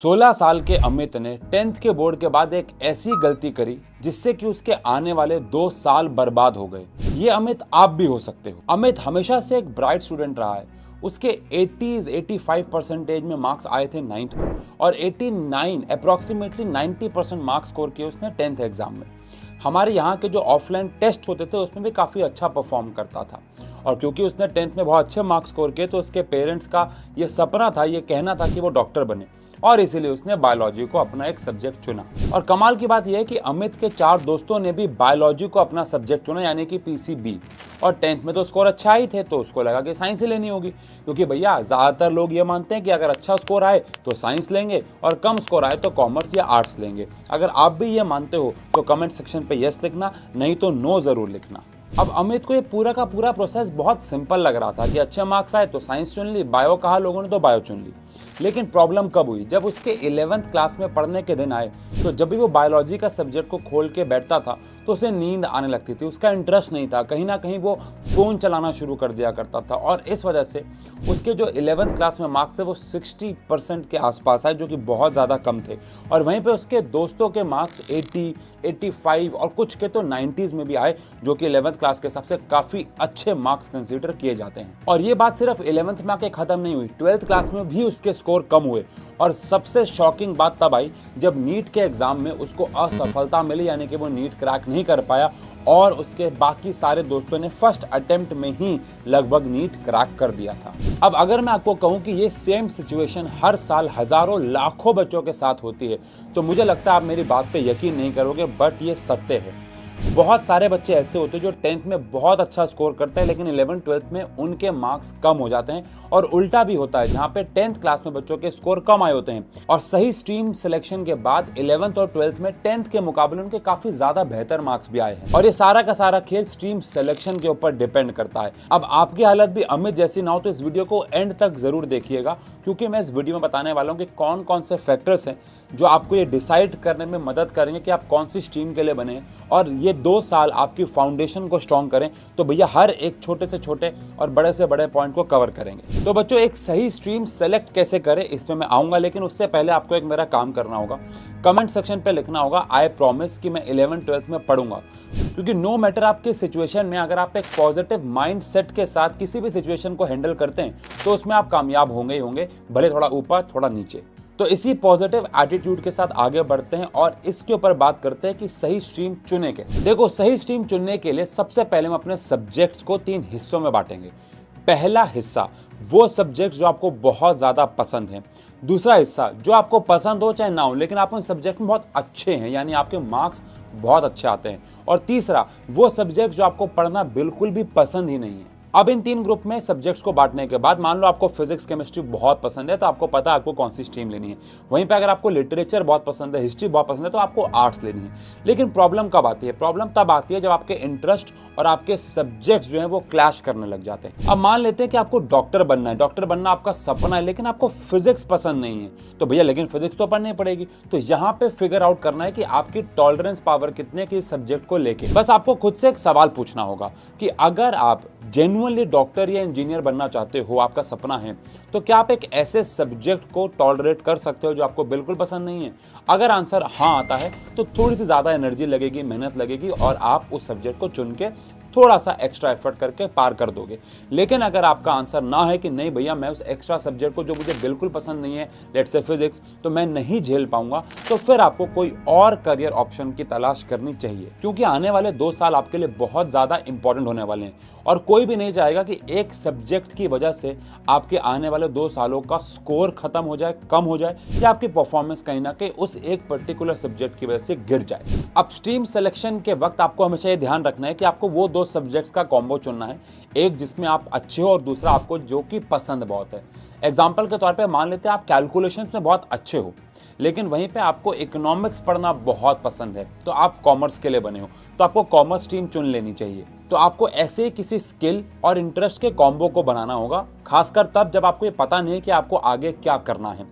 16 साल के अमित ने 10th के बोर्ड के बाद एक ऐसी गलती करी जिससे कि उसके आने वाले 2 साल बर्बाद हो गए। ये अमित आप भी हो सकते हो। अमित हमेशा से एक ब्राइट स्टूडेंट रहा है। उसके 85% में मार्क्स आए थे 9th में और 89 अप्रोक्सीमेटली 90% मार्क्स स्कोर किए उसने 10th एग्जाम में। हमारे यहाँ के जो ऑफलाइन टेस्ट होते थे उसमें भी काफ़ी अच्छा परफॉर्म करता था और क्योंकि उसने 10th में बहुत अच्छे मार्क्स स्कोर किए तो उसके पेरेंट्स का ये सपना था, ये कहना था कि वो डॉक्टर बने और इसीलिए उसने बायोलॉजी को अपना एक सब्जेक्ट चुना। और कमाल की बात यह है कि अमित के 4 दोस्तों ने भी बायोलॉजी को अपना सब्जेक्ट चुना, यानी कि पीसीबी। और 10th में तो स्कोर अच्छा ही थे तो उसको लगा कि साइंस ही लेनी होगी, क्योंकि भैया ज़्यादातर लोग ये मानते हैं कि अगर अच्छा स्कोर आए तो साइंस लेंगे और कम स्कोर आए तो कॉमर्स या आर्ट्स लेंगे। अगर आप भी ये मानते हो तो कमेंट सेक्शन पे यस लिखना, नहीं तो नो ज़रूर लिखना। अब अमित को ये पूरा का पूरा प्रोसेस बहुत सिंपल लग रहा था कि अच्छे मार्क्स आए तो साइंस चुन ली, बायो कहा लोगों ने तो बायो चुन ली। लेकिन प्रॉब्लम कब हुई? जब उसके 11th क्लास में पढ़ने के दिन आए तो जब भी वो बायोलॉजी का सब्जेक्ट को खोल के बैठता था तो उसे नींद आने लगती थी, उसका इंटरेस्ट नहीं था, कहीं ना कहीं वो फ़ोन चलाना शुरू कर दिया करता था और इस वजह से उसके जो 11th क्लास में मार्क्स थे वो 60% के आसपास आए, जो कि बहुत ज़्यादा कम थे। और वहीं पे उसके दोस्तों के मार्क्स 80, 85 और कुछ के तो 90s में भी आए, जो कि 11th क्लास के हिसाब से काफ़ी अच्छे मार्क्स कंसीडर किए जाते हैं। और ये बात सिर्फ 11th में आके ख़त्म नहीं हुई, 12th क्लास में भी उसके स्कोर कम हुए। और सबसे शॉकिंग बात तब आई जब नीट के एग्जाम में उसको असफलता मिली, यानी कि वो नीट क्रैक नहीं कर पाया और उसके बाकी सारे दोस्तों ने फर्स्ट अटेम्प्ट में ही लगभग नीट क्रैक कर दिया था। अब अगर मैं आपको कहूं कि ये सेम सिचुएशन हर साल हजारों लाखों बच्चों के साथ होती है तो मुझे लगता है आप मेरी बात पे यकीन नहीं करोगे, बट ये सत्य है। बहुत सारे बच्चे ऐसे होते हैं जो 10th में बहुत अच्छा स्कोर करते हैं लेकिन 11th 12th में उनके मार्क्स कम हो जाते हैं, और उल्टा भी होता है जहां पे 10th क्लास में बच्चों के स्कोर कम आए होते हैं और सही स्ट्रीम सिलेक्शन के बाद 11th और 12th में 10th के मुकाबले उनके काफी ज्यादा बेहतर मार्क्स भी आए हैं। और ये सारा का सारा खेल स्ट्रीम सिलेक्शन के ऊपर डिपेंड करता है। अब आपकी हालत भी अमित जैसी ना हो तो इस वीडियो को एंड तक जरूर देखिएगा, क्योंकि मैं इस वीडियो में बताने वाला हूँ कि कौन कौन से फैक्टर्स हैं जो आपको ये डिसाइड करने में मदद करेंगे कि आप कौन सी स्ट्रीम के लिए बने और ये 2 साल आपकी फाउंडेशन को स्ट्रॉन्ग करें। तो भैया हर एक छोटे से छोटे और बड़े से बड़े पॉइंट को कवर करेंगे। तो बच्चों, एक सही स्ट्रीम सेलेक्ट कैसे करें इस पे मैं आऊंगा, लेकिन उससे पहले आपको एक मेरा काम करना होगा। कमेंट सेक्शन पे लिखना होगा आई प्रॉमिस कि मैं 11th 12th में पढ़ूंगा, क्योंकि नो मैटर आप किस सिचुएशन में, अगर आप एक पॉजिटिव माइंड सेट के साथ किसी भी सिचुएशन को हैंडल करते हैं तो उसमें आप कामयाब होंगे ही होंगे, भले थोड़ा ऊपर थोड़ा नीचे। तो इसी पॉजिटिव एटीट्यूड के साथ आगे बढ़ते हैं और इसके ऊपर बात करते हैं कि सही स्ट्रीम चुने कैसे। देखो, सही स्ट्रीम चुनने के लिए सबसे पहले हम अपने सब्जेक्ट्स को 3 हिस्सों में बांटेंगे। पहला हिस्सा वो सब्जेक्ट जो आपको बहुत ज़्यादा पसंद है। दूसरा हिस्सा जो आपको पसंद हो चाहे ना हो, लेकिन आप उन सब्जेक्ट में बहुत अच्छे हैं, यानी आपके मार्क्स बहुत अच्छे आते हैं। और तीसरा वो सब्जेक्ट जो आपको पढ़ना बिल्कुल भी पसंद ही नहीं है। अब इन 3 ग्रुप में सब्जेक्ट्स को बांटने के बाद मान लो आपको फिजिक्स केमिस्ट्री बहुत पसंद है तो आपको पता है आपको कौन सी स्ट्रीम लेनी है। वहीं पे अगर आपको लिटरेचर बहुत पसंद है, हिस्ट्री बहुत पसंद है तो आपको आर्ट्स लेनी है। लेकिन प्रॉब्लम कब आती है? प्रॉब्लम तब आती है जब आपके इंटरेस्ट और आपके सब्जेक्ट्स जो हैं वो क्लैश करने लग जाते हैं। अब मान लेते हैं कि आपको डॉक्टर बनना है, डॉक्टर बनना आपका सपना है, लेकिन आपको फिजिक्स पसंद नहीं है। तो भैया लेकिन फिजिक्स तो पढ़नी पड़ेगी। तो यहाँ पे फिगर आउट करना है कि आपकी टॉलरेंस पावर कितने की सब्जेक्ट को लेके। बस आपको खुद से एक सवाल पूछना होगा कि अगर आप जेन्युइनली डॉक्टर या इंजीनियर बनना चाहते हो, आपका सपना है, तो क्या आप एक ऐसे सब्जेक्ट को टॉलरेट कर सकते हो जो आपको बिल्कुल पसंद नहीं है? अगर आंसर हाँ आता है तो थोड़ी सी ज़्यादा एनर्जी लगेगी, मेहनत लगेगी और आप उस सब्जेक्ट को चुन के थोड़ा सा एक्स्ट्रा एफर्ट करके पार कर दोगे। लेकिन अगर आपका आंसर ना है कि नहीं भैया मैं उस एक्स्ट्रा सब्जेक्ट को जो मुझे बिल्कुल पसंद नहीं है, लेट्स से फिजिक्स, तो मैं नहीं झेल पाऊंगा, तो फिर आपको कोई और करियर ऑप्शन की तलाश करनी चाहिए, क्योंकि आने वाले 2 साल आपके लिए बहुत ज़्यादा इंपॉर्टेंट होने वाले हैं और कोई भी नहीं चाहेगा कि एक सब्जेक्ट की वजह से आपके आने वाले 2 सालों का स्कोर खत्म हो जाए, कम हो जाए, या आपकी परफॉर्मेंस कहीं ना कहीं उस एक पर्टिकुलर सब्जेक्ट की वजह से गिर जाए। अब स्ट्रीम सिलेक्शन के वक्त आपको हमेशा ये ध्यान रखना है कि आपको वो 2 सब्जेक्ट्स का कॉम्बो चुनना है, एक जिसमें आप अच्छे हो और दूसरा आपको जो कि पसंद बहुत है। एग्जाम्पल के तौर पे मान लेते हैं आप कैलकुलेशंस में बहुत अच्छे हो, लेकिन वहीं पे आपको इकोनॉमिक्स पढ़ना बहुत पसंद है, तो आप कॉमर्स के लिए बने हो, तो आपको कॉमर्स स्ट्रीम चुन लेनी चाहिए। तो आपको ऐसे किसी स्किल और इंटरेस्ट के कॉम्बो को बनाना होगा, खासकर तब जब आपको ये पता नहीं है कि आपको आगे क्या करना है।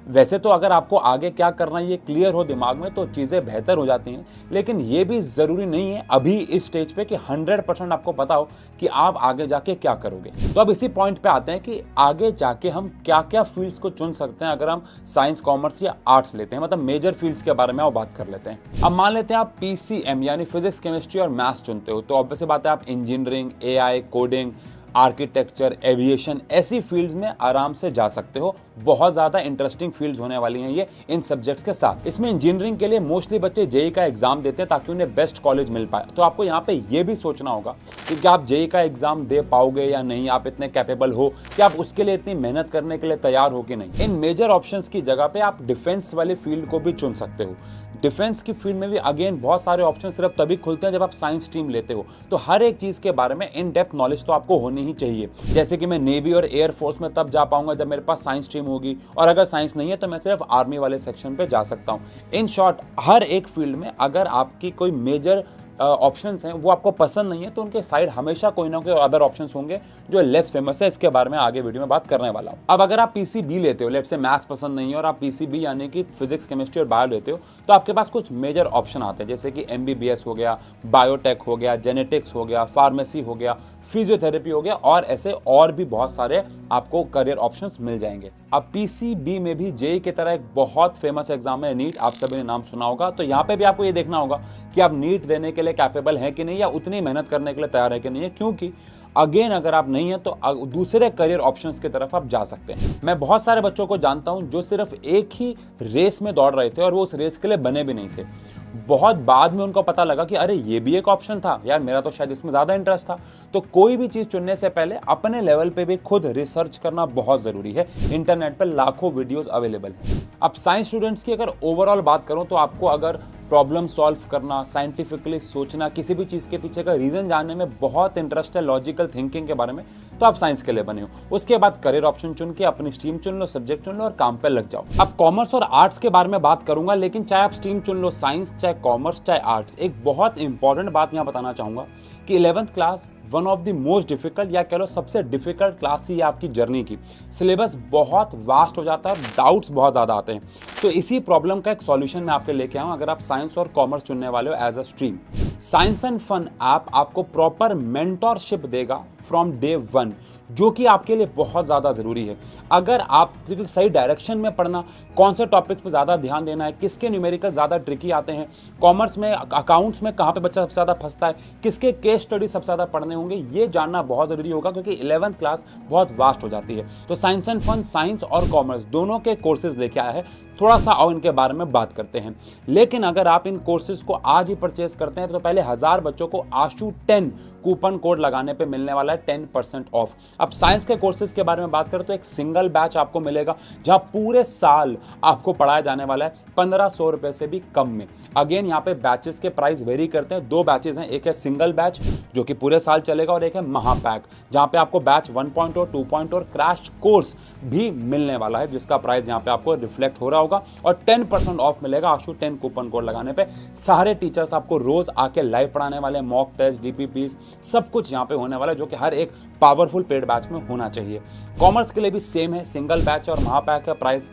वैसे तो अगर आपको आगे क्या करना है ये क्लियर हो दिमाग में तो चीज़ें बेहतर हो जाती हैं, लेकिन ये भी ज़रूरी नहीं है अभी इस स्टेज पे कि 100% आपको पता हो कि आप आगे जाके क्या करोगे। तो अब इसी पॉइंट पे आते हैं कि आगे जाके हम क्या क्या फील्ड्स को चुन सकते हैं अगर हम साइंस, कॉमर्स या आर्ट्स लेते हैं, मतलब मेजर फील्ड्स के बारे में और बात कर लेते हैं। अब मान लेते हैं आप PCM यानी फिजिक्स, केमिस्ट्री और मैथ्स चुनते हो, तो ऑब्वियस बात है आप engineering, AI, coding, architecture, aviation ऐसी फील्ड्स में आराम से जा सकते हो। बहुत ज़्यादा इंटरेस्टिंग फील्ड्स होने वाली हैं ये इन सब्जेक्ट्स के साथ। इसमें इंजीनियरिंग के लिए मोस्टली बच्चे जेईई का एग्जाम देते हैं ताकि उन्हें बेस्ट कॉलेज मिल पाए। तो आपको यहाँ पे ये भी सोचना होगा कि क्या आप जेईई का एग्जाम दे पाओगे या नहीं, आप इतने कैपेबल हो कि आप उसके लिए इतनी मेहनत करने के लिए तैयार हो कि नहीं। इन मेजर ऑप्शंस की जगह पे आप डिफेंस वाली फील्ड को भी चुन सकते हो। डिफेंस की फील्ड में भी अगेन बहुत सारे ऑप्शन सिर्फ तभी खुलते हैं जब आप साइंस स्ट्रीम लेते हो। तो हर एक चीज के बारे में इन डेप्थ नॉलेज तो आपको होनी ही चाहिए। जैसे कि मैं नेवी और एयर फोर्स में तब जा पाऊंगा जब मेरे पास साइंस स्ट्रीम होगी, और अगर साइंस नहीं है तो मैं सिर्फ आर्मी वाले सेक्शन पे जा सकता हूँ। इन शॉर्ट, हर एक फील्ड में अगर आपकी कोई मेजर ऑप्शंस हैं वो आपको पसंद नहीं है तो उनके साइड हमेशा कोई ना कोई अदर ऑप्शंस होंगे जो लेस फेमस है। इसके बारे में आगे वीडियो में बात करने वाला हूँ। अब अगर आप PCB लेते हो, लेट्स से मैथ्स पसंद नहीं है और आप PCB यानी कि फिजिक्स, केमिस्ट्री और बायो लेते हो, तो आपके पास कुछ मेजर ऑप्शन आते हैं जैसे कि MBBS हो गया, बायोटेक हो गया, जेनेटिक्स हो गया, फार्मेसी हो गया, फिजियोथेरेपी हो गया, और ऐसे और भी बहुत सारे आपको करियर ऑप्शंस मिल जाएंगे। अब PCB में भी जेईई की तरह एक बहुत फेमस एग्जाम है नीट, आप सभी ने नाम सुना होगा। तो यहाँ पे भी आपको ये देखना होगा कि आप नीट देने के लिए कैपेबल हैं कि नहीं, या उतनी मेहनत करने के लिए तैयार है कि नहीं है, क्योंकि अगेन अगर आप नहीं है तो दूसरे करियर ऑप्शंस की तरफ आप जा सकते हैं। मैं बहुत सारे बच्चों को जानता हूं जो सिर्फ एक ही रेस में दौड़ रहे थे और वो उस रेस के लिए बने भी नहीं थे। बहुत बाद में उनको पता लगा कि अरे ये भी एक ऑप्शन था यार, मेरा तो शायद इसमें ज्यादा इंटरेस्ट था। तो कोई भी चीज चुनने से पहले अपने लेवल पे भी खुद रिसर्च करना बहुत जरूरी है। इंटरनेट पर लाखों वीडियोस अवेलेबल है। अब साइंस स्टूडेंट्स की अगर ओवरऑल बात करूं तो आपको अगर प्रॉब्लम सॉल्व करना, साइंटिफिकली सोचना, किसी भी चीज़ के पीछे का रीज़न जानने में बहुत इंटरेस्ट है, लॉजिकल थिंकिंग के बारे में, तो आप साइंस के लिए बने हो। उसके बाद करियर ऑप्शन चुन के अपनी स्ट्रीम चुन लो, सब्जेक्ट चुन लो और काम पे लग जाओ। अब कॉमर्स और आर्ट्स के बारे में बात करूंगा, लेकिन चाहे आप स्ट्रीम चुन लो, साइंस चाहे कॉमर्स चाहे आर्ट्स, एक बहुत इंपॉर्टेंट बात यहाँ बताना चाहूंगा कि 11th class one of the most difficult या कह लो सबसे डिफिकल्ट क्लास ही है आपकी जर्नी की। सिलेबस बहुत वास्ट हो जाता है, डाउट्स बहुत ज़्यादा आते हैं। तो इसी प्रॉब्लम का एक सॉल्यूशन मैं आपके लेके आऊँ अगर आप साइंस और कॉमर्स चुनने वाले हो as a stream. Science and fun app आपको प्रॉपर मेंटरशिप देगा फ्रॉम डे 1, जो कि आपके लिए बहुत ज़्यादा ज़रूरी है। अगर आप क्योंकि सही डायरेक्शन में पढ़ना, कौन से टॉपिक पे ज़्यादा ध्यान देना है, किसके न्यूमेरिकल ज़्यादा ट्रिकी आते हैं, कॉमर्स में अकाउंट्स में कहाँ पे बच्चा सबसे ज़्यादा फंसता है, किसके केस स्टडी सबसे ज़्यादा पढ़ने होंगे, ये जानना बहुत ज़रूरी होगा क्योंकि 11th क्लास बहुत वास्ट हो जाती है। तो साइंस एंड फन, साइंस और कॉमर्स दोनों के कोर्सेज लेके आया है। थोड़ा सा और इनके बारे में बात करते हैं। लेकिन अगर आप इन कोर्सेज को आज ही परचेज करते हैं तो पहले 1000 बच्चों को आशु 10 कूपन कोड लगाने पे मिलने वाला है 10% ऑफ। अब साइंस के कोर्सेज के बारे में बात करें तो एक सिंगल बैच आपको मिलेगा जहां पूरे साल आपको पढ़ाया जाने वाला है 1500 रुपए से भी कम में। अगेन यहाँ पे बैचेस के प्राइस वेरी करते हैं। 2 बैचेस हैं, एक है सिंगल बैच जो कि पूरे साल चलेगा और एक है महापैक जहां पे आपको बैच 1.0, 2.0 और क्रैश कोर्स भी मिलने वाला है जिसका प्राइस यहाँ पे आपको रिफ्लेक्ट हो रहा होगा और 10% ऑफ मिलेगा आशु 10 कूपन कोड लगाने पे। सारे टीचर्स आपको रोज आके लाइव पढ़ाने वाले, मॉक टेस्ट, DPPs सब कुछ यहाँ पे होने वाला है जो कि हर एक पावरफुल पेड बैच में होना चाहिए। कॉमर्स के लिए भी सेम है, सिंगल बैच और महापैक का प्राइस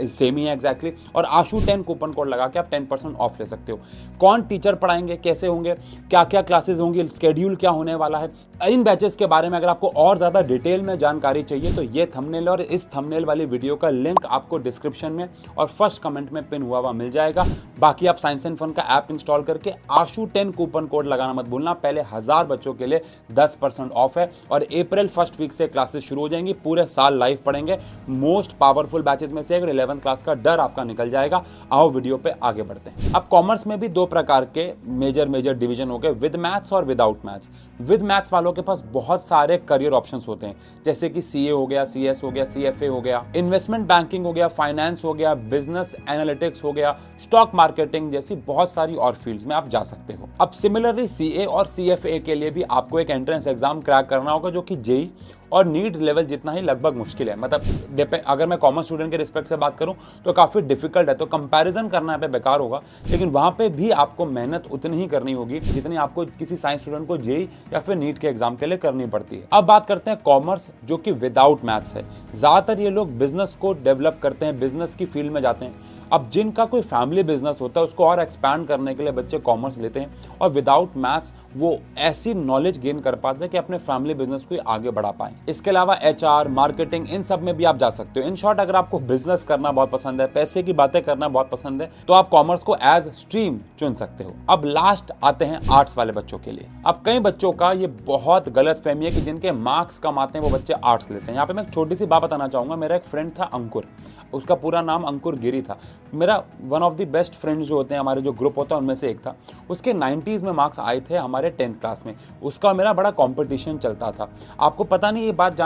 सेम ही है एग्जैक्टली, और आशु 10 कूपन कोड लगा के आप 10% ऑफ ले सकते हो। कौन टीचर पढ़ाएंगे, कैसे होंगे, क्या क्या क्लासेस होंगी, स्केड्यूल क्या होने वाला है, इन बैचेस के बारे में अगर आपको और ज़्यादा डिटेल में जानकारी चाहिए तो ये थंबनेल और इस थंबनेल वाली वीडियो का लिंक आपको डिस्क्रिप्शन में और फर्स्ट कमेंट में पिन हुआ मिल जाएगा। बाकी आप साइंस एंड फन का ऐप इंस्टॉल करके आशु 10 कूपन कोड लगाना मत भूलना। पहले 1000 बच्चों के लिए 10% ऑफ है और अप्रैल फर्स्ट वीक से क्लासेस शुरू हो जाएंगी। पूरे साल लाइव पढ़ेंगे। मोस्ट पावरफुल बैचेज में से 11th क्लास का डर आपका निकल जाएगा। आओ वीडियो पे आगे बढ़ते हैं। अब कॉमर्स में भी 2 प्रकार के मेजर डिवीजन हो गए, विद मैथ्स और विदाउट मैथ्स। विद मैथ्स वालों के पास बहुत सारे करियर ऑप्शंस होते हैं जैसे कि CA हो गया, CS हो गया, CFA हो गया, इन्वेस्टमेंट बैंकिंग हो गया, फाइनेंस हो गया, बिजनेस एनालिटिक्स हो गया, स्टॉक मार्केटिंग जैसी बहुत सारी और फील्ड्स में आप जा सकते हो। अब सिमिलरली CA और CFA के लिए भी आपको एक एंट्रेंस एग्जाम क्रैक करना होगा जो कि जेईई और नीट लेवल जितना ही लगभग मुश्किल है। मतलब अगर मैं कॉमर्स स्टूडेंट के रिस्पेक्ट से बात करूं तो काफ़ी डिफिकल्ट है, तो कंपैरिजन करना यहाँ पे बेकार होगा। लेकिन वहाँ पे भी आपको मेहनत उतनी ही करनी होगी जितनी आपको किसी साइंस स्टूडेंट को जेईई या फिर नीट के एग्जाम के लिए करनी पड़ती है। अब बात करते हैं कॉमर्स, जो कि विदाउट मैथ्स है। ज़्यादातर ये लोग बिजनेस को डेवलप करते हैं, बिजनेस की फील्ड में जाते हैं। अब जिनका कोई फैमिली बिजनेस होता है उसको और एक्सपैंड करने के लिए बच्चे कॉमर्स लेते हैं और विदाउट मैथ्स वो ऐसी नॉलेज गेन कर पाते हैं कि अपने फैमिली बिजनेस को आगे बढ़ा पाएं। इसके अलावा एचआर, मार्केटिंग, इन सब में भी आप जा सकते हो। इन शॉर्ट, अगर आपको बिजनेस करना बहुत पसंद है, पैसे की बातें करना बहुत पसंद है, तो आप कॉमर्स को एज स्ट्रीम चुन सकते हो। अब लास्ट आते हैं आर्ट्स वाले बच्चों के लिए। अब कई बच्चों का ये बहुत गलत फहमी है कि जिनके मार्क्स कम आते हैं वो बच्चे आर्ट्स लेते हैं। यहाँ पे मैं एक छोटी सी बात बताना चाहूंगा। मेरा एक फ्रेंड था अंकुर, उसका पूरा नाम अंकुर गिरी था। मेरा one of the best friends जो होते हैं, हमारे जो ग्रुप होता है उनमें से एक था। उसके 90s में मार्क्स आए थे हमारे 10th क्लास में। उसका मेरा बड़ा कंपटीशन चलता था। आपको पता नहीं, ये बात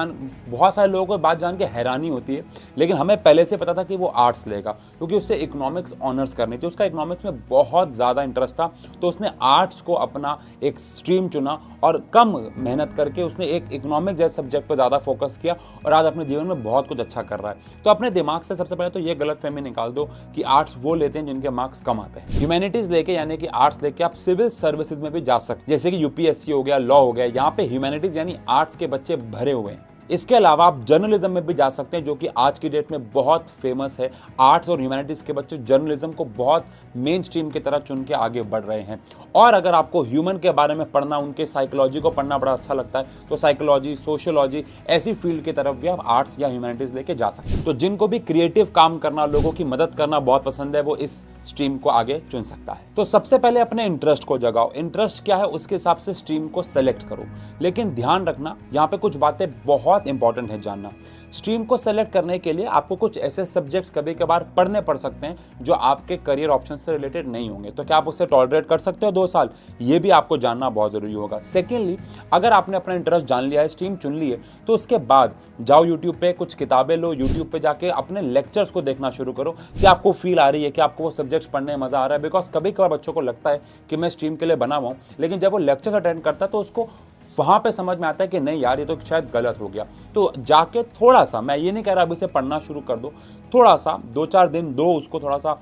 बहुत सारे लोगों को बात जान के हैरानी होती है, लेकिन हमें पहले से पता था कि वो आर्ट्स लेगा क्योंकि उससे इकोनॉमिक्स ऑनर्स करनी थी। उसका इकोनॉमिक्स में बहुत ज़्यादा इंटरेस्ट था, तो उसने आर्ट्स को अपना एक स्ट्रीम चुना और कम मेहनत करके उसने एक इकोनॉमिक्स जैसे सब्जेक्ट पर ज़्यादा फोकस किया और आज अपने जीवन में बहुत कुछ अच्छा कर रहा है। तो अपने दिमाग से सबसे पहले तो ये गलतफहमी निकाल दो कि आर्ट्स वो लेते हैं जिनके मार्क्स कम आते हैं। ह्यूमैनिटीज लेके यानी कि आर्ट्स लेके आप सिविल सर्विसेज में भी जा सकते हैं, जैसे कि यूपीएससी हो गया, लॉ हो गया। यहाँ पे ह्यूमैनिटीज यानी आर्ट्स के बच्चे भरे हुए हैं। इसके अलावा आप जर्नलिज्म में भी जा सकते हैं, जो कि आज की डेट में बहुत फेमस है। आर्ट्स और ह्यूमैनिटीज के बच्चे जर्नलिज्म को बहुत मेन स्ट्रीम की तरह चुन के आगे बढ़ रहे हैं। और अगर आपको ह्यूमन के बारे में पढ़ना, उनके साइकोलॉजी को पढ़ना बड़ा अच्छा लगता है, तो साइकोलॉजी, सोशियोलॉजी, ऐसी फील्ड की तरफ भी आप आर्ट्स या ह्यूमैनिटीज लेके जा सकते हैं। तो जिनको भी क्रिएटिव काम करना, लोगों की मदद करना बहुत पसंद है, वो इस स्ट्रीम को आगे चुन सकता है। तो सबसे पहले अपने इंटरेस्ट को जगाओ। इंटरेस्ट क्या है उसके हिसाब से स्ट्रीम को सेलेक्ट करो। लेकिन ध्यान रखना, यहाँ पे कुछ बातें बहुत इंपॉर्टेंट है जानना। स्ट्रीम को सेलेक्ट करने के लिए आपको कुछ ऐसे सब्जेक्ट्स कभी कभार पढ़ने पड़ सकते हैं जो आपके करियर ऑप्शन से रिलेटेड नहीं होंगे। तो क्या आप उसे टॉलरेट कर सकते हो 2 साल? ये भी आपको जानना बहुत जरूरी होगा। सेकेंडली, अगर आपने अपना इंटरेस्ट जान लिया है, स्ट्रीम चुन ली है, तो उसके बाद जाओ यूट्यूब पे, कुछ किताबें लो, यूट्यूब पे जाके अपने लेक्चर्स को देखना शुरू करो कि आपको फील आ रही है कि आपको वो सब्जेक्ट्स पढ़ने में मजा आ रहा है। बिकॉज कभी कभार बच्चों को लगता है कि मैं स्ट्रीम के लिए बना हुआ हूँ, लेकिन जब वो लेक्चर्स अटेंड करता है तो उसको वहाँ पे समझ में आता है कि नहीं यार, ये तो शायद गलत हो गया। तो जाके थोड़ा सा, मैं ये नहीं कह रहा अभी से पढ़ना शुरू कर दो, थोड़ा सा 2-4 दिन दो उसको, थोड़ा सा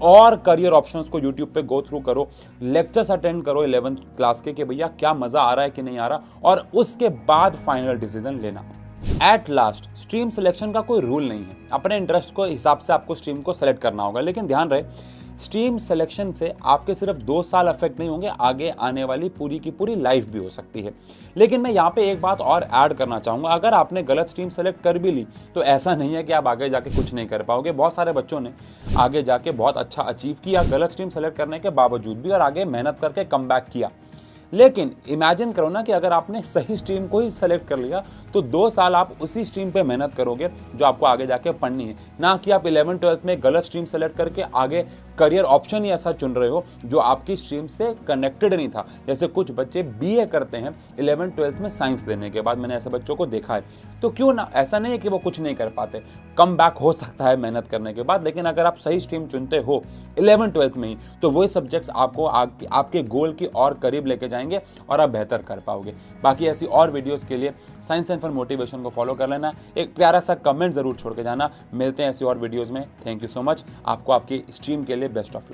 और करियर ऑप्शंस को यूट्यूब पे गो थ्रू करो, लेक्चर्स अटेंड करो 11th क्लास के कि भैया क्या मज़ा आ रहा है कि नहीं आ रहा, और उसके बाद फाइनल डिसीजन लेना। एट लास्ट, स्ट्रीम सिलेक्शन का कोई रूल नहीं है। अपने इंटरेस्ट को हिसाब से आपको स्ट्रीम को सेलेक्ट करना होगा। लेकिन ध्यान रहे, स्ट्रीम सिलेक्शन से आपके सिर्फ 2 साल अफेक्ट नहीं होंगे, आगे आने वाली पूरी की पूरी लाइफ भी हो सकती है। लेकिन मैं यहाँ पे एक बात और ऐड करना चाहूँगा, अगर आपने गलत स्ट्रीम सेलेक्ट कर भी ली तो ऐसा नहीं है कि आप आगे जाके कुछ नहीं कर पाओगे। बहुत सारे बच्चों ने आगे जाके बहुत अच्छा अचीव किया गलत स्ट्रीम सेलेक्ट करने के बावजूद भी, और आगे मेहनत करके कम बैक किया। लेकिन इमेजिन करो ना कि अगर आपने सही स्ट्रीम को ही सेलेक्ट कर लिया तो 2 साल आप उसी स्ट्रीम पे मेहनत करोगे जो आपको आगे जाके पढ़नी है, ना कि आप 11th-12th में गलत स्ट्रीम सेलेक्ट करके आगे करियर ऑप्शन ही ऐसा चुन रहे हो जो आपकी स्ट्रीम से कनेक्टेड नहीं था। जैसे कुछ बच्चे बीए करते हैं 11th-12th में साइंस लेने के बाद, मैंने ऐसे बच्चों को देखा है। तो क्यों ना, ऐसा नहीं है कि वो कुछ नहीं कर पाते, कम बैक हो सकता है मेहनत करने के बाद। लेकिन अगर आप सही स्ट्रीम चुनते हो 11th-12th में ही, तो वही सब्जेक्ट्स आपको आपके गोल की और करीब लेके जाएंगे और आप बेहतर कर पाओगे। बाकी ऐसी और वीडियोस के लिए साइंस एंड फन मोटिवेशन को फॉलो कर लेना। एक प्यारा सा कमेंट जरूर छोड़ के जाना। मिलते हैं ऐसी और वीडियोस में। Thank you so much. आपको आपकी स्ट्रीम के लिए बेस्ट ऑफ लक।